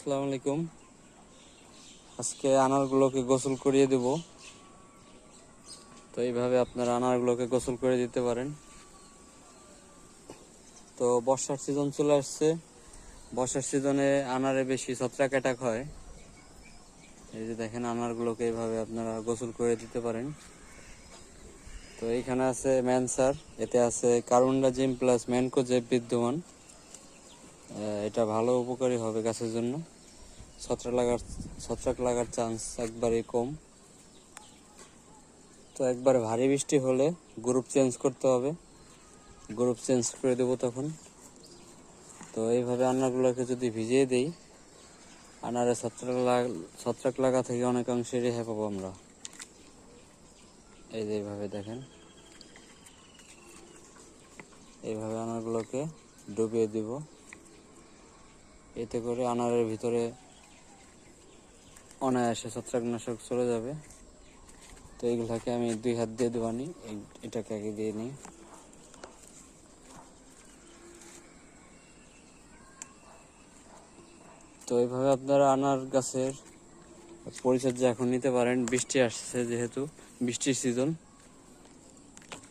আসসালামু আলাইকুম। আজকে আনারগুলোকে গোসল করিয়ে দেব। তো এইভাবে আপনারা আনারগুলোকে গোসল করে দিতে পারেন। তো বর্ষার সিজন চলে আসছে। বর্ষার সিজনে আনারে বেশি ছত্রাক অ্যাটাক হয়। এই যে দেখেন, আনারগুলোকে এইভাবে আপনারা গোসল করে দিতে পারেন। তো এইখানে আছে ম্যানসার, এতে আছে কার্বনডাজিম প্লাস ম্যানকোজেব বিদ্যমান। এটা ভালো উপকারী হবে গাছের জন্য। ছত্রাক লাগার চান্স একবারেই কম। তো একবার ভারী বৃষ্টি হলে গ্রুপ চেঞ্জ করতে হবে, গ্রুপ চেঞ্জ করে দেবো তখন। তো এইভাবে আনারগুলোকে যদি ভিজিয়ে দিই, আনারে ছত্রাক লাগা থেকে অনেকাংশে রেহাই পাবো আমরা। এই যে এইভাবে দেখেন, এইভাবে আনারগুলোকে ডুবিয়ে দিব। এতে করে আনারের ভিতরে অনায়াসে ছত্রাকনাশক চলে যাবে। তো এইগুলাকে আমি 2 হাত দিয়ে দেবানি, এটাকে আগে দিয়ে নিই। তো এইভাবে আপনারা আনার গাছের পরিচর্যা এখন নিতে পারেন। বৃষ্টি আসছে, যেহেতু বৃষ্টির সিজন।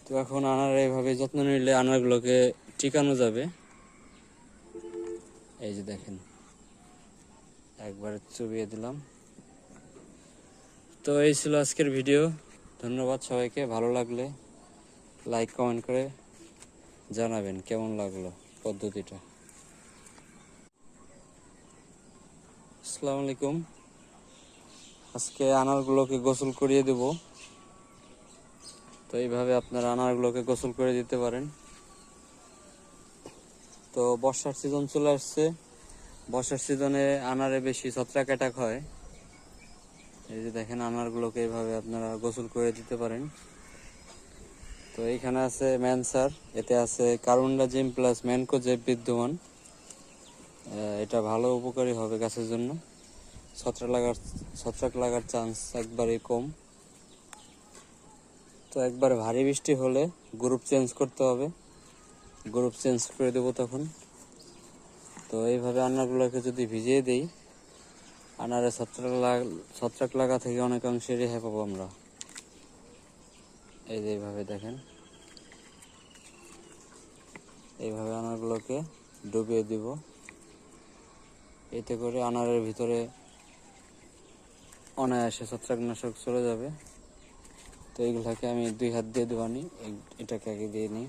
তো এখন আনার এইভাবে যত্ন নিলে আনারগুলোকে টিকানো যাবে। এই যে দেখেন, একবার চুবিয়ে দিলাম। তো এই ছিল আজকের ভিডিও। ধন্যবাদ সবাইকে। ভালো লাগলে লাইক কমেন্ট করে জানাবেন কেমন লাগলো পদ্ধতিটা। আসসালামু আলাইকুম। আজকে আনারগুলোকে গোসল করিয়ে দেব। তো এইভাবে আপনারা আনারগুলোকে গোসল করে দিতে পারেন। তো বর্ষার সিজন চলে আসছে। বর্ষার সিজনে আনারে বেশি ছত্রাক অ্যাটাক হয়। এই যে দেখেন, আনারগুলোকে এইভাবে আপনারা গোসল করে দিতে পারেন। তো এইখানে আছে ম্যানসার, এতে আছে কার্বনডাজিম প্লাস ম্যানকোজেব বিদ্যমান। এটা ভালো উপকারী হবে গাছের জন্য। ছত্রাক লাগার চান্স একবারেই কম। তো একবার ভারী বৃষ্টি হলে গ্রুপ চেঞ্জ করতে হবে, গ্রুপ চেঞ্জ করে দেবো তখন। তো এইভাবে আনারগুলোকে যদি ভিজিয়ে দিই, আনারে ছত্রাক লাগা থেকে অনেকাংশে রেহাই পাবো আমরা। এই যে এইভাবে দেখেন, এইভাবে আনারগুলোকে ডুবিয়ে দিব। এতে করে আনারের ভিতরে অনায়াসে ছত্রাকনাশক চলে যাবে। তো এইগুলাকে আমি 2 হাত দিয়ে দেবানি, এটাকে আগে দিয়ে নিই।